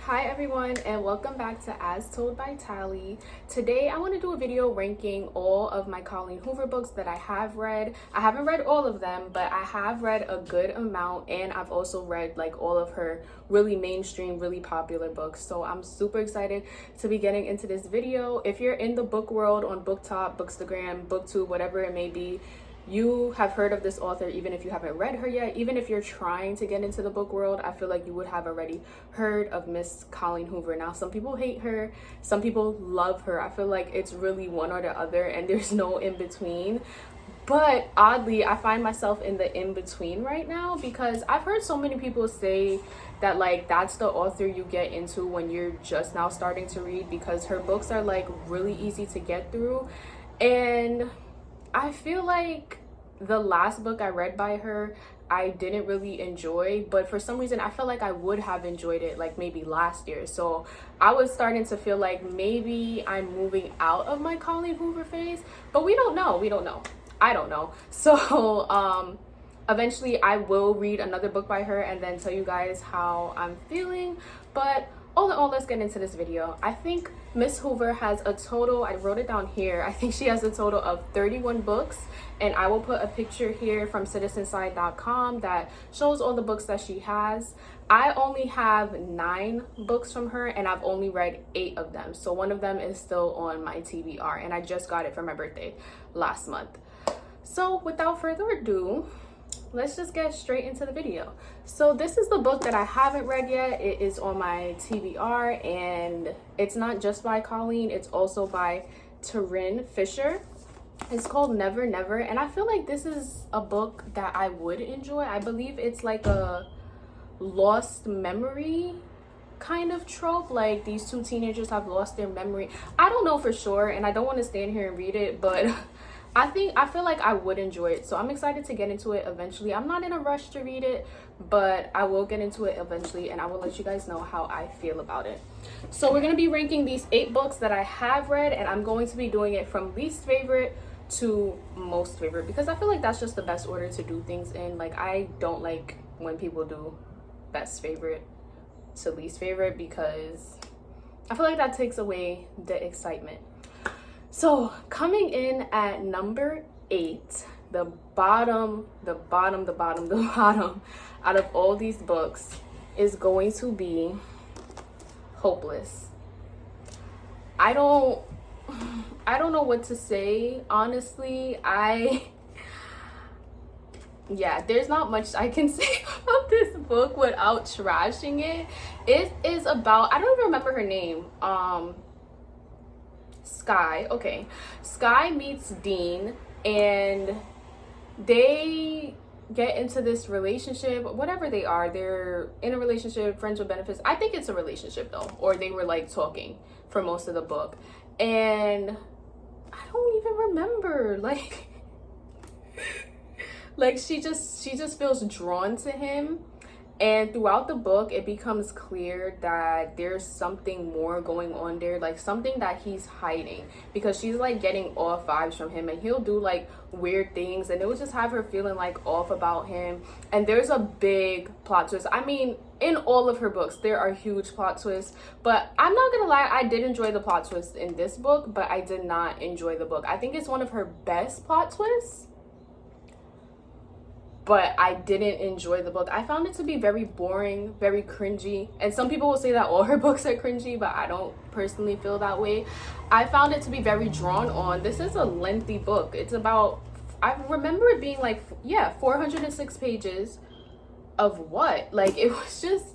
Hi everyone, and welcome back to As Told by Tally. Today I want to do a video ranking all of my Colleen Hoover books that I have read. I haven't read all of them, but I have read a good amount, and I've also read like all of her really mainstream, really popular books. So I'm super excited to be getting into this video. If you're in the book world on BookTok, Bookstagram, BookTube, whatever it may be, you have heard of this author even if you haven't read her yet. Even if you're trying to get into the book world, I feel like you would have already heard of Miss Colleen Hoover. Now, some people hate her, some people love her. I feel like it's really one or the other and there's no in between. But oddly, I find myself in the in between right now because I've heard so many people say that like that's the author you get into when you're just now starting to read, because her books are like really easy to get through. And I feel like the last book I read by her, I didn't really enjoy, but for some reason I felt like I would have enjoyed it like maybe last year. So I was starting to feel like maybe I'm moving out of my Colleen Hoover phase, but we don't know. I don't know. So eventually I will read another book by her and then tell you guys how I'm feeling. But all in all, let's get into this video. I think Miss Hoover has a total, I wrote it down here, I think she has a total of 31 books, and I will put a picture here from citizenside.com that shows all the books that she has. I only have 9 books from her and I've only read 8 of them. So one of them is still on my TBR and I just got it for my birthday last month. So without further ado, let's just get straight into the video. So this is the book that I haven't read yet. It is on my TBR and it's not just by Colleen, it's also by Taryn Fisher. It's called Never Never, and I feel like this is a book that I would enjoy. I believe it's like a lost memory kind of trope, like these two teenagers have lost their memory. I don't know for sure and I don't want to stand here and read it, but I feel like I would enjoy it. So I'm excited to get into it eventually. I'm not in a rush to read it, but I will get into it eventually and I will let you guys know how I feel about it. So we're going to be ranking these 8 books that I have read, and I'm going to be doing it from least favorite to most favorite because I feel like that's just the best order to do things in. Like, I don't like when people do best favorite to least favorite because I feel like that takes away the excitement. So coming in at number 8, the bottom out of all these books is going to be Hopeless. I don't know what to say, honestly. Yeah, there's not much I can say about this book without trashing it. It is about, I don't even remember her name. Sky. Okay. Sky meets Dean and they get into this relationship, whatever they are. They're in a relationship, friends with benefits. I think it's a relationship though, or they were like talking for most of the book. And I don't even remember, like she just feels drawn to him. And throughout the book, it becomes clear that there's something more going on there, like something that he's hiding, because she's like getting off vibes from him and he'll do like weird things and it will just have her feeling like off about him. And there's a big plot twist. I mean, in all of her books, there are huge plot twists, but I'm not gonna lie, I did enjoy the plot twist in this book, but I did not enjoy the book. I think it's one of her best plot twists, but I didn't enjoy the book. I found it to be very boring, very cringy. And some people will say that all her books are cringy, but I don't personally feel that way. I found it to be very drawn on. This is a lengthy book. It's about, I remember it being like, yeah, 406 pages of what? Like, it was just,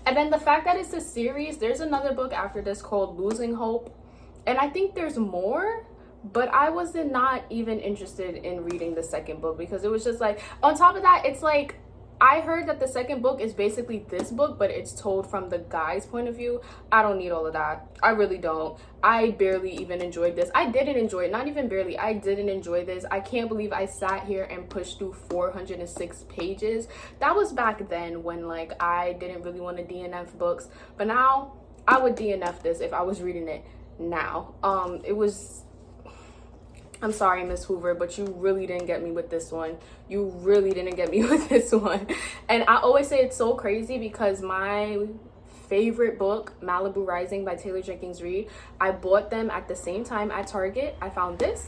and then the fact that it's a series, there's another book after this called Losing Hope. And I think there's more, but I was not even interested in reading the second book because it was just like, on top of that, it's like, I heard that the second book is basically this book, but it's told from the guy's point of view. I don't need all of that. I really don't. I barely even enjoyed this. I didn't enjoy it. Not even barely. I didn't enjoy this. I can't believe I sat here and pushed through 406 pages. That was back then when like I didn't really want to DNF books. But now I would DNF this if I was reading it now. It was, I'm sorry, Miss Hoover, but you really didn't get me with this one. You really didn't get me with this one. And I always say it's so crazy because my favorite book, Malibu Rising by Taylor Jenkins Reid. I bought them at the same time at Target. I found this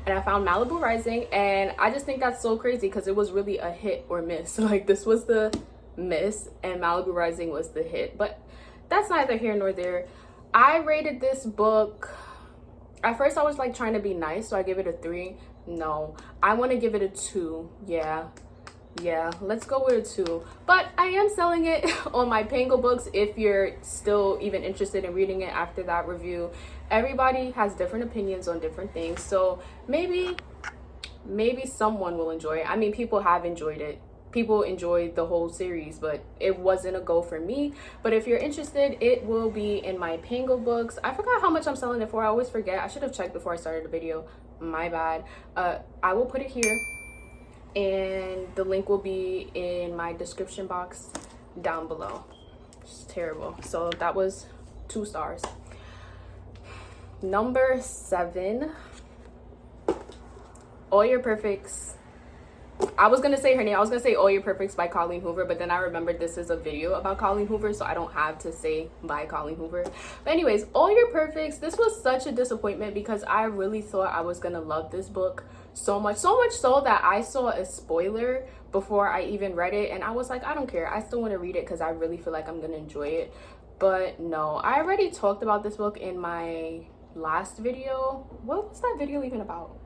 and I found Malibu Rising, and I just think that's so crazy because it was really a hit or miss. Like, this was the miss and Malibu Rising was the hit, but that's neither here nor there. I rated this book, at first I was like trying to be nice, so I give it a 3. No, I want to give it a 2. Yeah, let's go with a 2. But I am selling it on my Pango Books if you're still even interested in reading it after that review. Everybody has different opinions on different things, so maybe someone will enjoy it. I mean, people have enjoyed it. People enjoyed the whole series, but it wasn't a go for me. But if you're interested, it will be in my Pango Books. I forgot how much I'm selling it for. I always forget. I should have checked before I started the video. My bad. I will put it here, and the link will be in my description box down below. It's terrible. So that was 2 stars. Number 7, All Your Perfects. I was gonna say her name. I was gonna say All Your Perfects by Colleen Hoover, but then I remembered this is a video about Colleen Hoover, so I don't have to say by Colleen Hoover. But anyways, All Your Perfects, this was such a disappointment because I really thought I was gonna love this book so much so that I saw a spoiler before I even read it, and I was like, I don't care, I still want to read it because I really feel like I'm gonna enjoy it. But no, I already talked about this book in my last video. What was that video even about?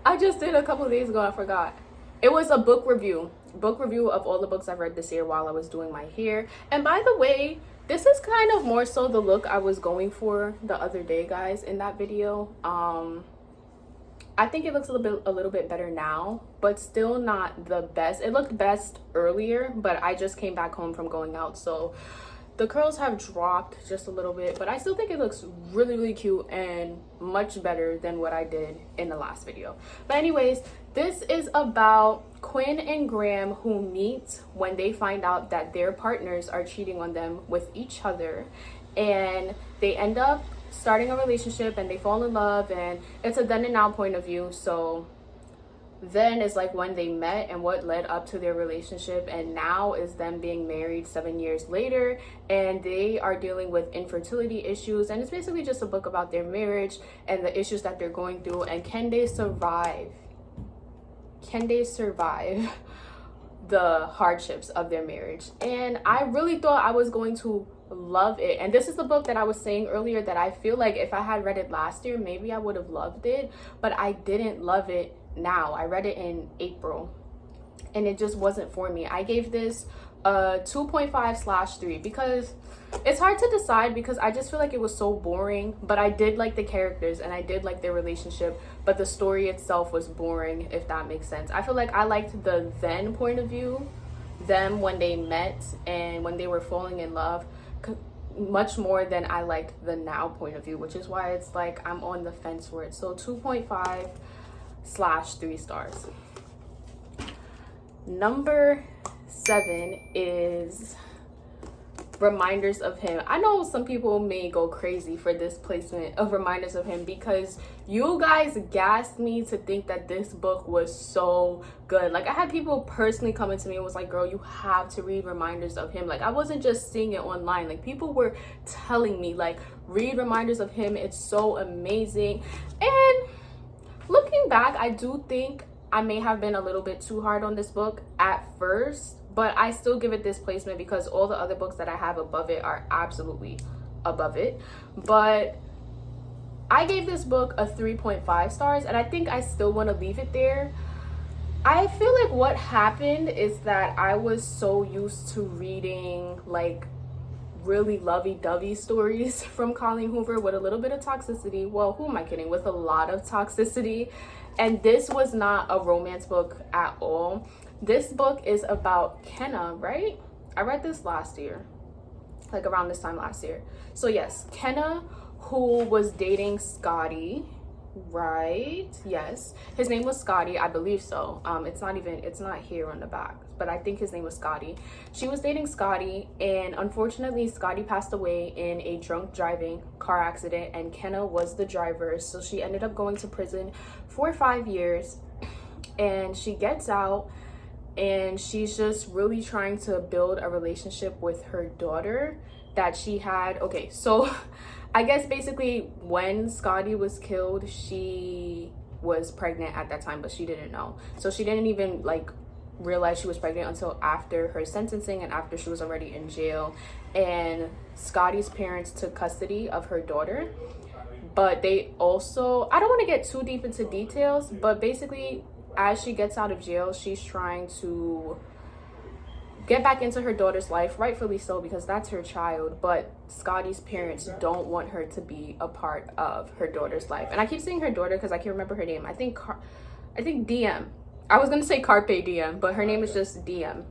I just did a couple of days ago. I forgot. It was a book review of all the books I've read this year while I was doing my hair. And by the way, this is kind of more so the look I was going for the other day, guys, in that video. I think it looks a little bit better now, but still not the best. It looked best earlier, but I just came back home from going out, so the curls have dropped just a little bit, but I still think it looks really cute and much better than what I did in the last video. But anyways, this is about Quinn and Graham, who meet when they find out that their partners are cheating on them with each other, and they end up starting a relationship and they fall in love, and it's a then and now point of view. So then is like when they met and what led up to their relationship, and now is them being married 7 years later, and they are dealing with infertility issues, and it's basically just a book about their marriage and the issues that they're going through, and can they survive the hardships of their marriage. And I really thought I was going to love it, and this is the book that I was saying earlier that I feel like if I had read it last year, maybe I would have loved it, but I didn't love it now. I read it in April and it just wasn't for me. I gave this a 2.5/3 because it's hard to decide, because I just feel like it was so boring, but I did like the characters and I did like their relationship, but the story itself was boring, if that makes sense. I feel like I liked the then point of view, them when they met and when they were falling in love, much more than I liked the now point of view, which is why it's like I'm on the fence for it. So 2.5/3 stars. Number 7 is Reminders of Him. I know some people may go crazy for this placement of Reminders of Him because you guys gassed me to think that this book was so good. Like, I had people personally coming to me and was like, girl, you have to read Reminders of Him. Like, I wasn't just seeing it online. Like, people were telling me, like, read Reminders of Him. It's so amazing. And looking back, I do think I may have been a little bit too hard on this book at first, but I still give it this placement because all the other books that I have above it are absolutely above it. But I gave this book a 3.5 stars, and I think I still want to leave it there. I feel like what happened is that I was so used to reading like really lovey-dovey stories from Colleen Hoover with a little bit of toxicity. Well, who am I kidding? With a lot of toxicity. And this was not a romance book at all. This book is about Kenna, right? I read this last year, like around this time last year. So yes, Kenna, who was dating Scotty, right? Yes, his name was Scotty, I believe so. It's not here on the back, but I think his name was Scotty. She was dating Scotty, and unfortunately Scotty passed away in a drunk driving car accident, and Kenna was the driver, so she ended up going to prison for 5 years, and she gets out, and she's just really trying to build a relationship with her daughter that she had. Okay, so I guess basically when Scotty was killed, she was pregnant at that time, but she didn't know. So she didn't even like realize she was pregnant until after her sentencing and after she was already in jail. And Scotty's parents took custody of her daughter, but they also, I don't want to get too deep into details, but basically as she gets out of jail, she's trying to get back into her daughter's life, rightfully so, because that's her child. But Scotty's parents don't want her to be a part of her daughter's life. And I keep saying her daughter because I can't remember her name. I think DM. I was gonna say Carpe Diem, but her name is just DM.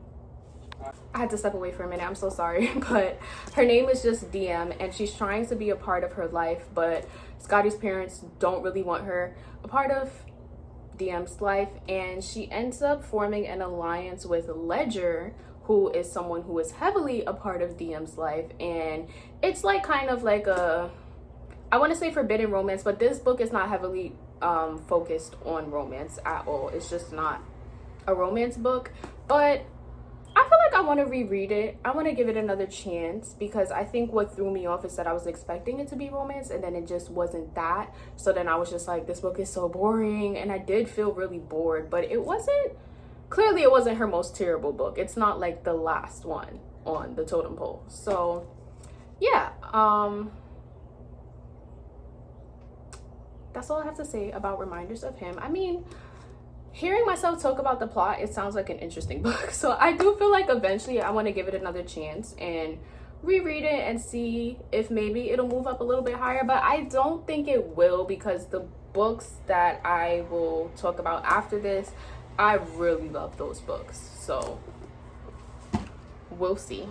I had to step away for a minute, I'm so sorry. But her name is just DM, and she's trying to be a part of her life, but Scotty's parents don't really want her a part of DM's life. And she ends up forming an alliance with Ledger, who is someone who is heavily a part of DM's life. And it's like kind of like a, I want to say forbidden romance, but this book is not heavily focused on romance at all. It's just not a romance book, but I feel like I want to reread it. I want to give it another chance, because I think what threw me off is that I was expecting it to be romance and then it just wasn't that. So then I was just like, this book is so boring, and I did feel really bored. But it wasn't, clearly it wasn't her most terrible book. It's not like the last one on the totem pole. So yeah, that's all I have to say about Reminders of Him. I mean, hearing myself talk about the plot, it sounds like an interesting book. So I do feel like eventually I want to give it another chance and reread it and see if maybe it'll move up a little bit higher. But I don't think it will, because the books that I will talk about after this, I really love those books. So we'll see.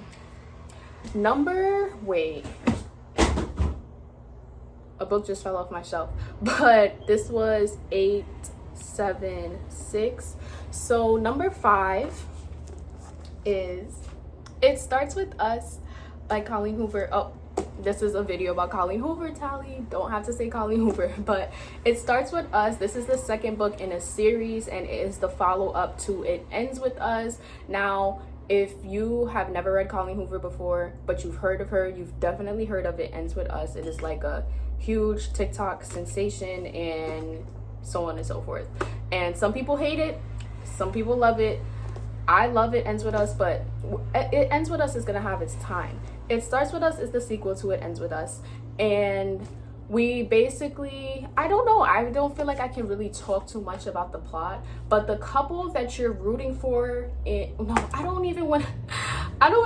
A book just fell off my shelf, but this was 876. So number 5 is It Starts With Us by Colleen Hoover. Oh, this is a video about Colleen Hoover, Tally. Don't have to say Colleen Hoover, but It Starts With Us. This is the second book in a series, and it is the follow-up to It Ends With Us. Now, if you have never read Colleen Hoover before, but you've heard of her, you've definitely heard of It Ends With Us. It is like a huge TikTok sensation and so on and so forth. And some people hate it, some people love it. I love It Ends With Us, but It Ends With Us is gonna have its time. It Starts With Us is the sequel to It Ends With Us, and we basically, I don't know, I don't feel like I can really talk too much about the plot, but the couple that you're rooting for, I don't want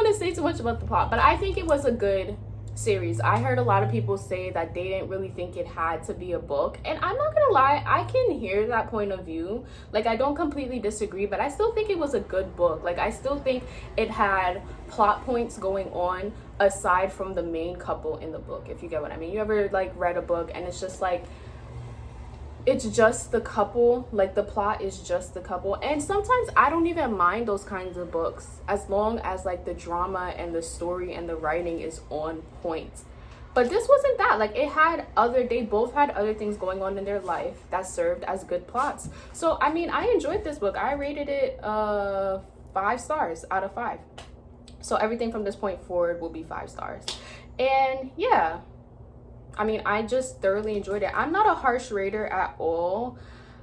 to say too much about the plot, but I think it was a good series. I heard a lot of people say that they didn't really think it had to be a book, and I'm not gonna lie, I can hear that point of view. Like, I don't completely disagree, but I still think it was a good book. Like, I still think it had plot points going on aside from the main couple in the book, if you get what I mean. You ever like read a book and it's just like, it's just the couple, like the plot is just the couple? And sometimes I don't even mind those kinds of books as long as like the drama and the story and the writing is on point. But this wasn't that. Like, they both had other things going on in their life that served as good plots. So I mean, I enjoyed this book. I rated it 5 stars out of 5. So everything from this point forward will be 5 stars. And yeah, I mean, I just thoroughly enjoyed it. I'm not a harsh rater at all.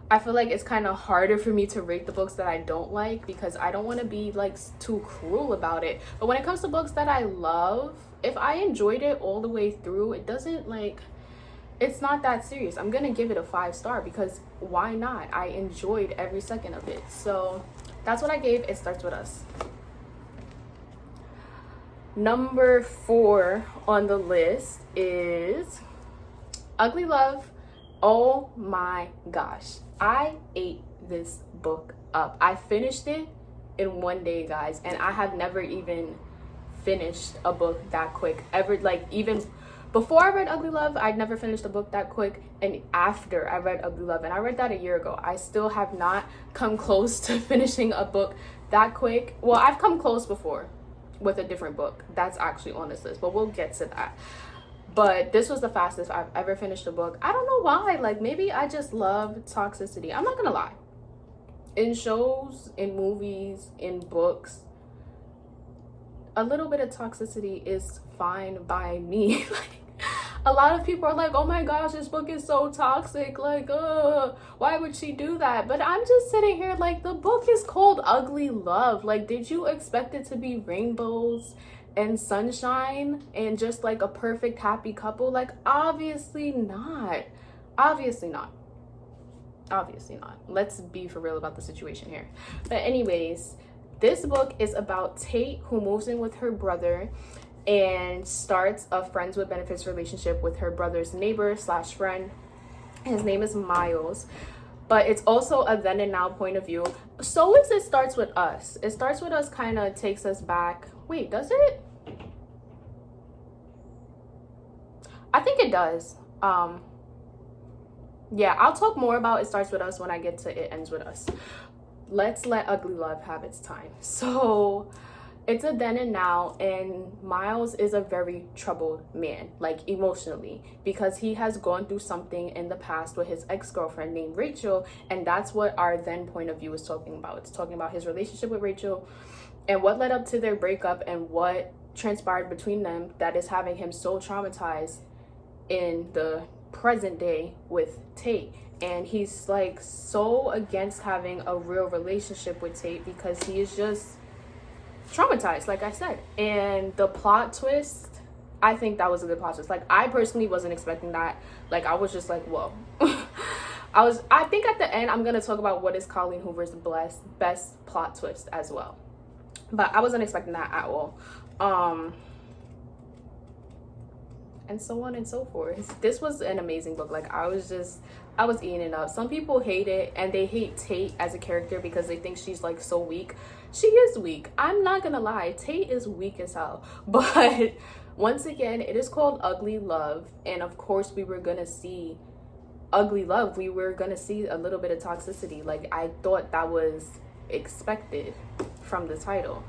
I feel like it's kind of harder for me to rate the books that I don't like, because I don't want to be like too cruel about it. But when it comes to books that I love, if I enjoyed it all the way through, it doesn't like, it's not that serious. I'm gonna give it a 5 star, because why not? I enjoyed every second of it. So that's what I gave It Starts With Us. Number 4 on the list is Ugly Love. Oh my gosh, I ate this book up. I finished it in one day, guys, and I have never even finished a book that quick ever. Like, even before I read Ugly Love, I'd never finished a book that quick, and after I read Ugly Love, and I read that a year ago, I still have not come close to finishing a book that quick. Well, I've come close before with a different book that's actually on this list, but we'll get to that. But this was the fastest I've ever finished a book. I don't know why. Like, maybe I just love toxicity. I'm not gonna lie, in shows, in movies, in books, a little bit of toxicity is fine by me. Like, a lot of people are like, oh my gosh, this book is so toxic, like, why would she do that? But I'm just sitting here like, the book is called Ugly Love. Like, did you expect it to be rainbows and sunshine and just like a perfect happy couple? Like, obviously not. Obviously not. Obviously not. Let's be for real about the situation here. But anyways, this book is about Tate, who moves in with her brother and starts a friends with benefits relationship with her brother's neighbor slash friend. His name is Miles. But it's also a then and now point of view. So is It Starts With Us. It Starts With Us kind of takes us back. Wait, does it? I think it does. Yeah, I'll talk more about It Starts With Us when I get to It Ends With Us. Let's let Ugly Love have its time. So it's a then and now, and Miles is a very troubled man, like emotionally, because he has gone through something in the past with his ex-girlfriend named Rachel, and that's what our then point of view is talking about. It's talking about his relationship with Rachel and what led up to their breakup and what transpired between them that is having him so traumatized in the present day with Tate. And he's like so against having a real relationship with Tate because he is just traumatized, like I said. And the plot twist, I think that was a good plot twist. Like, I personally wasn't expecting that. Like, I was just like, whoa. I think at the end I'm gonna talk about what is Colleen Hoover's best plot twist as well, but I wasn't expecting that at all. And so on and so forth. This was an amazing book. Like, I was eating it up. Some people hate it, and they hate Tate as a character because they think she's like so weak. She is weak. I'm not gonna lie. Tate is weak as hell. But once again, it is called Ugly Love. And of course, we were gonna see ugly love. We were gonna see a little bit of toxicity. Like, I thought that was expected from the title.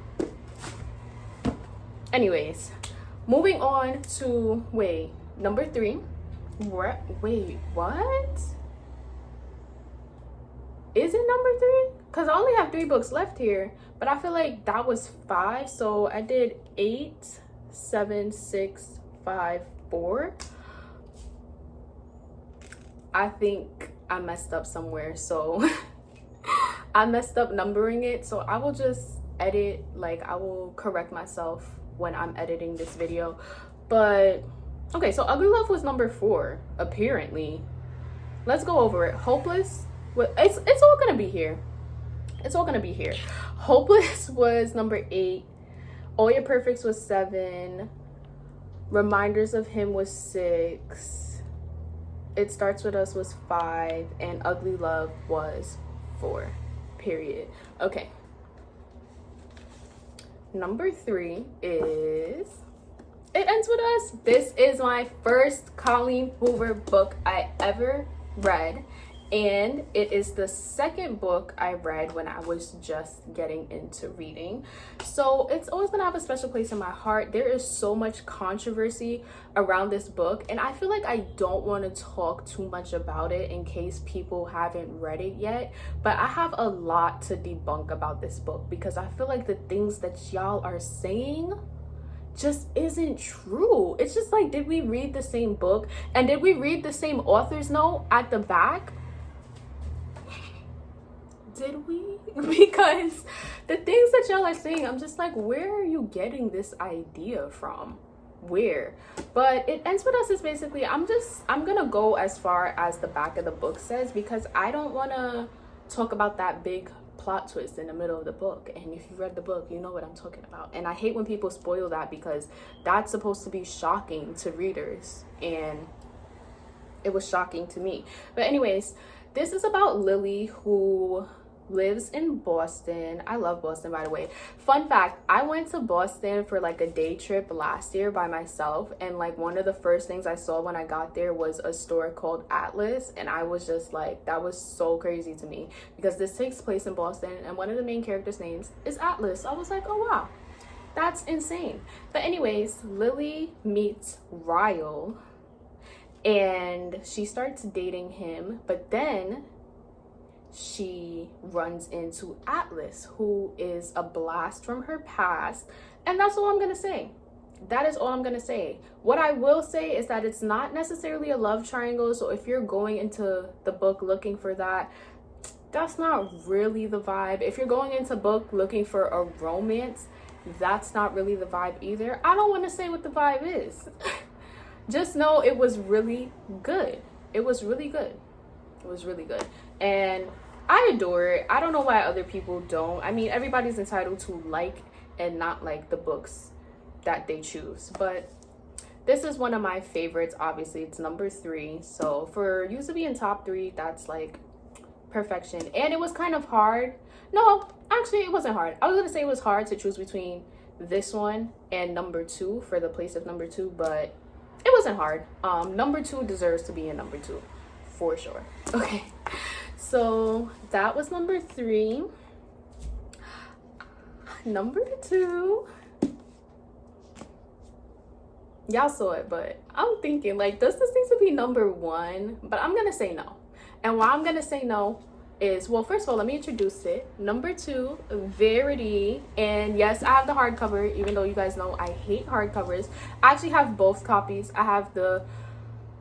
Anyways, moving on to, number 3. Wait, what? Is it number 3? Because I only have 3 books left here, but I feel like that was 5. So I did 8, 7, 6, 5, 4. I think I messed up somewhere, so I messed up numbering it. So I will just edit, like, I will correct myself when I'm editing this video. But okay, so Ugly Love was number 4, apparently. Let's go over it. Hopeless, it's all gonna be here. It's all gonna be here. Hopeless was number 8. All Your Perfects was 7. Reminders of Him was 6. It Starts With Us was 5. And Ugly Love was 4. Period. Okay. Number 3 is It Ends With Us. This is my first Colleen Hoover book I ever read, and it is the second book I read when I was just getting into reading. So it's always gonna have a special place in my heart. There is so much controversy around this book, and I feel like I don't want to talk too much about it in case people haven't read it yet. But I have a lot to debunk about this book because I feel like the things that y'all are saying just isn't true. It's just like, did we read the same book? And did we read the same author's note at the back? Did we? Because the things that y'all are saying, I'm just like, where are you getting this idea from? Where? But It Ends With Us is basically, I'm gonna go as far as the back of the book says, because I don't want to talk about that big plot twist in the middle of the book. And if you read the book, you know what I'm talking about. And I hate when people spoil that because that's supposed to be shocking to readers, and it was shocking to me. But anyways, this is about Lily, who lives in Boston. I love Boston, by the way. Fun fact, I went to Boston for like a day trip last year by myself, and like one of the first things I saw when I got there was a store called Atlas, and I was just like, that was so crazy to me because this takes place in Boston and one of the main characters' names is Atlas. I was like, oh wow, that's insane. But anyways, Lily meets Ryle and she starts dating him, but then she runs into Atlas, who is a blast from her past. And that's all I'm gonna say. That is all I'm gonna say. What I will say is that it's not necessarily a love triangle. So if you're going into the book looking for that, that's not really the vibe. If you're going into book looking for a romance, that's not really the vibe either. I don't want to say what the vibe is. Just know it was really good. It was really good. It was really good. And I adore it. I don't know why other people don't. I mean, everybody's entitled to like and not like the books that they choose. But this is one of my favorites. Obviously, it's number 3. So for you to be in top 3, that's like perfection. And it was kind of hard. No, actually it wasn't hard. I was gonna say it was hard to choose between this one and number 2 for the place of number 2, but it wasn't hard. Number 2 deserves to be in number 2 for sure. Okay, so that was number 3. Number 2, y'all saw it, but I'm thinking, like, does this need to be number 1? But I'm gonna say no. And why I'm gonna say no is, well, first of all, let me introduce it. Number 2, Verity. And yes, I have the hardcover, even though you guys know I hate hardcovers. I actually have both copies. I have the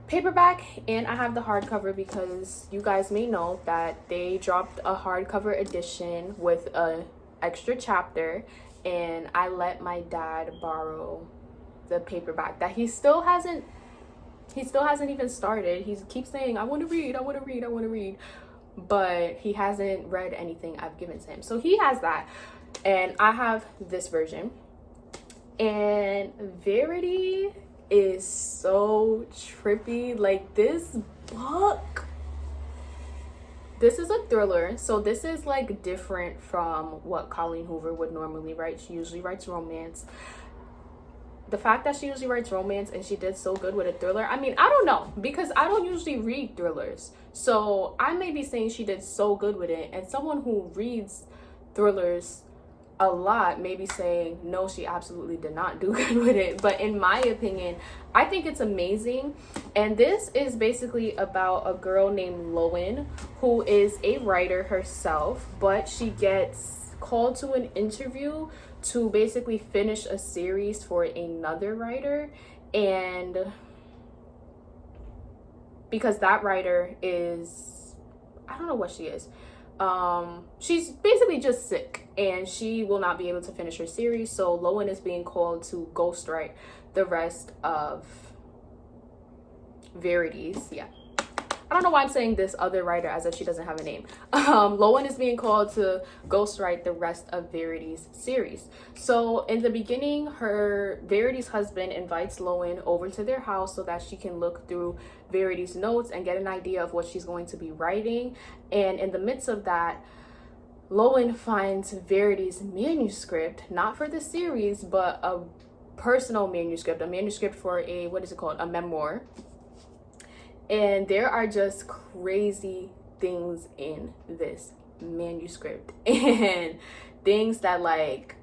paperback and I have the hardcover because you guys may know that they dropped a hardcover edition with a extra chapter, and I let my dad borrow the paperback that he still hasn't even started. He keeps saying, I want to read, I want to read, I want to read, but he hasn't read anything I've given to him. So he has that, and I have this version. And Verity is so trippy. Like, this book, this is a thriller, so this is like different from what Colleen Hoover would normally write. She usually writes romance. The fact that she usually writes romance and she did so good with a thriller, I mean, I don't know, because I don't usually read thrillers. So I may be saying she did so good with it, and someone who reads thrillers a lot may be saying, no, she absolutely did not do good with it. But in my opinion, I think it's amazing. And this is basically about a girl named Lowen, who is a writer herself, but she gets called to an interview to basically finish a series for another writer. And because that writer is, I don't know what she is, she's basically just sick and she will not be able to finish her series. So Lowen is being called to ghostwrite the rest of Verity's, I don't know why I'm saying this other writer as if she doesn't have a name. Lowen is being called to ghostwrite the rest of Verity's series. So in the beginning, Verity's husband invites Lowen over to their house so that she can look through Verity's notes and get an idea of what she's going to be writing. And in the midst of that, Lowen finds Verity's manuscript, not for the series, but a personal manuscript, a manuscript for a, what is it called? A memoir. And there are just crazy things in this manuscript and things that, like,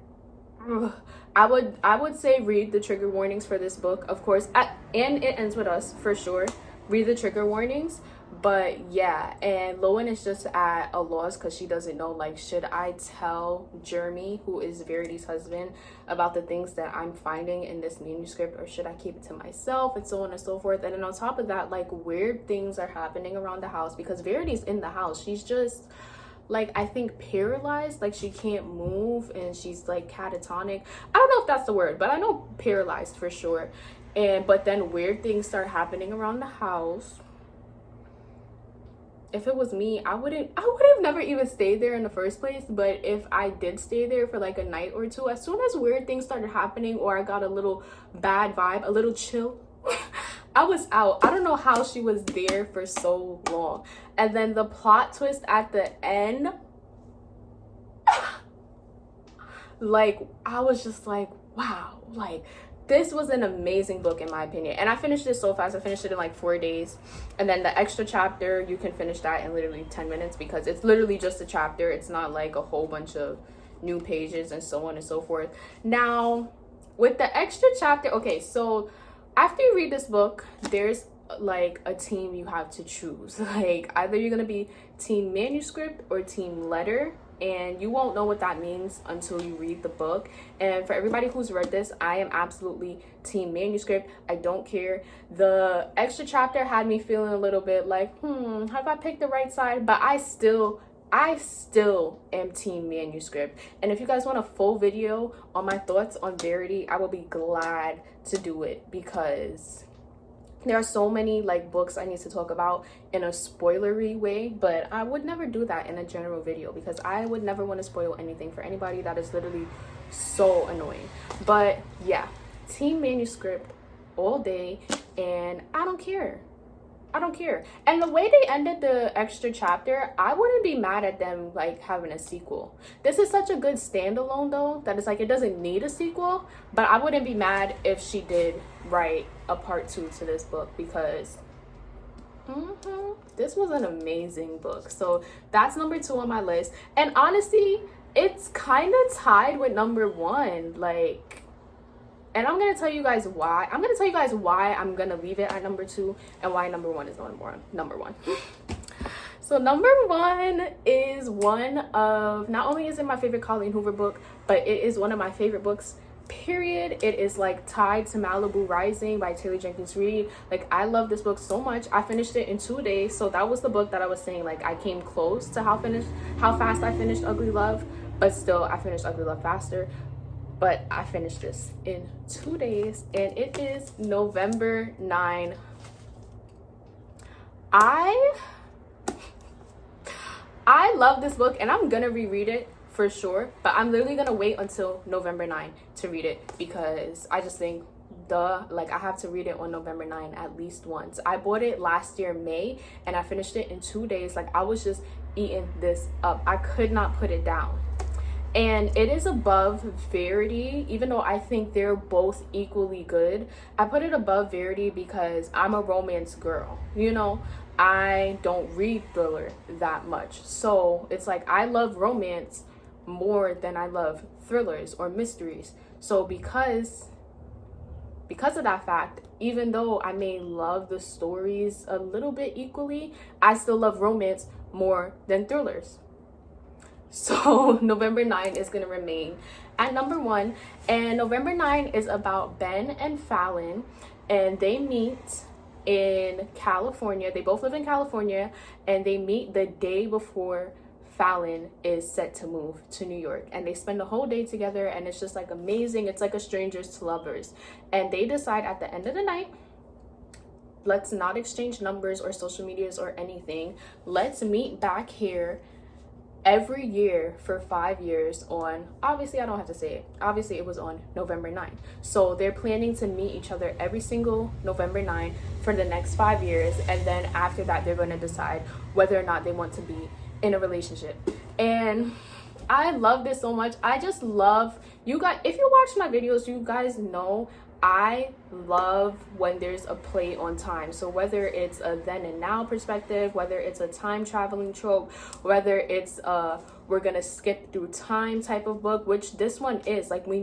I would say read the trigger warnings for this book, of course, and it ends with us for sure. Read the trigger warnings. But yeah, and Lowen is just at a loss because she doesn't know, like, should I tell Jeremy, who is Verity's husband, about the things that I'm finding in this manuscript, or should I keep it to myself, and so on and so forth. And then on top of that, like, weird things are happening around the house because Verity's in the house. She's just, like, I think paralyzed, like she can't move, and she's like catatonic. I don't know if that's the word, but I know paralyzed for sure. But then weird things start happening around the house. If it was me, I would have never even stayed there in the first place. But if I did stay there for like a night or two, as soon as weird things started happening or I got a little bad vibe, a little chill, I was out. I don't know how she was there for so long. And then the plot twist at the end, like, I was just like, wow, like, this was an amazing book in my opinion. And I finished it so fast. I finished it in like 4 days. And then the extra chapter, you can finish that in literally 10 minutes because it's literally just a chapter. It's not like a whole bunch of new pages and so on and so forth. Now, with the extra chapter, okay, so after you read this book, there's like a team you have to choose. Like either you're gonna be team manuscript or team letter, and you won't know what that means until you read the book. And for everybody who's read this, I am absolutely team manuscript. I don't care. The extra chapter had me feeling a little bit like, have I picked the right side? But I still am team manuscript. And if you guys want a full video on my thoughts on Verity, I will be glad to do it, because there are so many like books I need to talk about in a spoilery way, but I would never do that in a general video because I would never want to spoil anything for anybody. That is literally so annoying. But yeah, team manuscript all day, and I don't care. And the way they ended the extra chapter, I wouldn't be mad at them like having a sequel. This is such a good standalone though that it's like it doesn't need a sequel, but I wouldn't be mad if she did write a part 2 to this book, because this was an amazing book. So that's number 2 on my list, and honestly it's kind of tied with number 1, like. And I'm going to tell you guys why. I'm I'm going to leave it at number 2 and why number 1 is number 1. So number 1 is one of, not only is it my favorite Colleen Hoover book, but it is one of my favorite books, period. It is like tied to Malibu Rising by Taylor Jenkins Reid. Like I love this book so much. I finished it in 2 days. So that was the book that I was saying, like I came close to how fast I finished Ugly Love, but still I finished Ugly Love faster. But I finished this in 2 days, and it is November 9. I love this book, and I'm gonna reread it for sure, but I'm literally gonna wait until November 9 to read it, because I just think like I have to read it on November 9 at least once. I bought it last year May, and I finished it in 2 days. Like I was just eating this up. I could not put it down. And it is above Verity, even though I think they're both equally good. I put it above Verity because I'm a romance girl. You know, I don't read thriller that much. So it's like I love romance more than I love thrillers or mysteries. So because of that fact, even though I may love the stories a little bit equally, I still love romance more than thrillers. So November 9 is going to remain at number 1. And November 9 is about Ben and Fallon, and they meet in California. They both live in California, and they meet the day before Fallon is set to move to New York, and they spend the whole day together, and it's just like amazing. It's like a strangers to lovers. And they decide at the end of the night, let's not exchange numbers or social medias or anything. Let's meet back here every year for 5 years on, obviously I don't have to say it, obviously it was on November 9. So they're planning to meet each other every single November 9 for the next 5 years, and then after that they're going to decide whether or not they want to be in a relationship. And I love this so much. I just love, you guys, if you watch my videos, you guys know I love when there's a play on time. So whether it's a then and now perspective, whether it's a time traveling trope, whether it's we're gonna skip through time type of book, which this one is, like we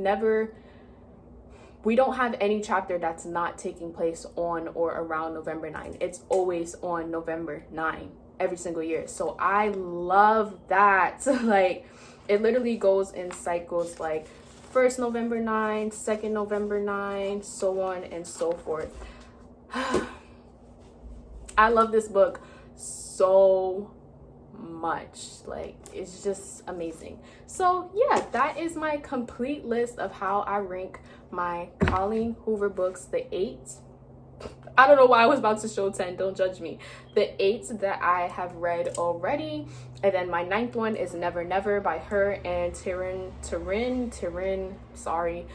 don't have any chapter that's not taking place on or around November 9. It's always on November 9 every single year. So I love that. Like it literally goes in cycles, like first November 9, second November 9, so on and so forth. I love this book so much. Like it's just amazing. So yeah, that is my complete list of how I rank my Colleen Hoover books, the 8. I don't know why I was about to show 10, don't judge me. The 8 that I have read already. And then my 9th one is Never Never by her and Taryn, sorry.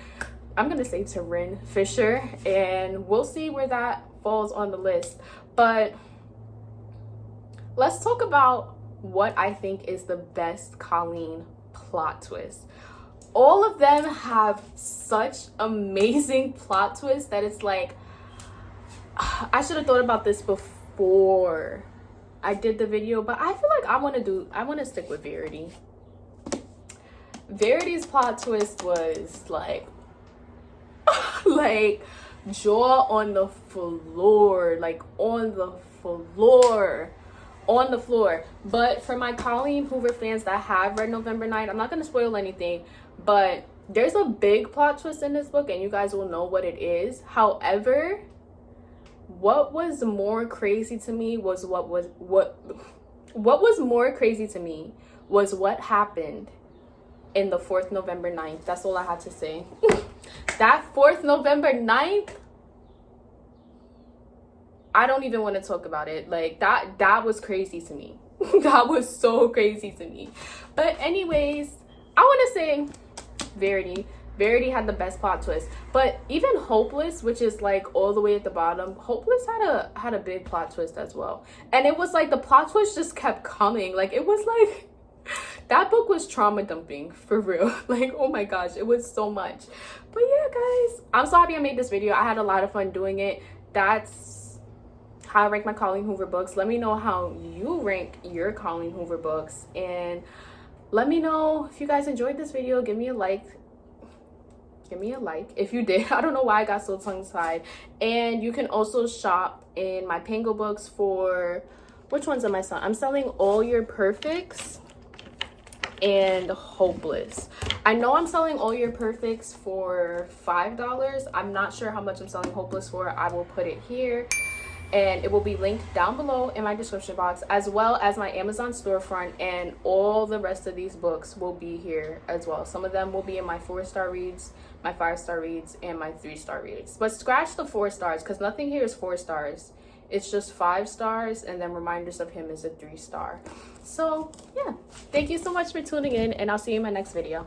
I'm gonna say Taryn Fisher, and we'll see where that falls on the list. But let's talk about what I think is the best Colleen plot twist. All of them have such amazing plot twists that it's like, I should have thought about this before I did the video, but I feel like I want to stick with Verity. Verity's plot twist was like Jaw on the floor, like on the floor. On the floor. But for my Colleen Hoover fans that have read November 9th, I'm not going to spoil anything, but there's a big plot twist in this book and you guys will know what it is. However, what was more crazy to me was what happened in the 4th November 9th. That's all I had to say. That 4th November 9th, I don't even want to talk about it. Like, that was crazy to me. That was so crazy to me. But anyways, I want to say Verity had the best plot twist. But even Hopeless, which is like all the way at the bottom, Hopeless had a big plot twist as well. And it was like the plot twist just kept coming. Like, it was like that book was trauma dumping for real. Like, oh my gosh, it was so much. But yeah, guys, I'm so happy I made this video. I had a lot of fun doing it. That's how I rank my Colleen Hoover books. Let me know how you rank your Colleen Hoover books, and let me know if you guys enjoyed this video. Give me a like if you did. I don't know why I got so tongue-tied. And you can also shop in my Pango books for, which ones am I selling? I'm selling All Your Perfects and Hopeless. I know I'm selling All Your Perfects for $5. I'm not sure how much I'm selling Hopeless for. I will put it here, and it will be linked down below in my description box, as well as my Amazon storefront, and all the rest of these books will be here as well. Some of them will be in my 4-star reads, my 5-star reads, and my 3-star reads. But scratch the 4 stars, because nothing here is 4 stars. It's just 5 stars, and then Reminders of Him is a 3-star. So yeah, thank you so much for tuning in, and I'll see you in my next video.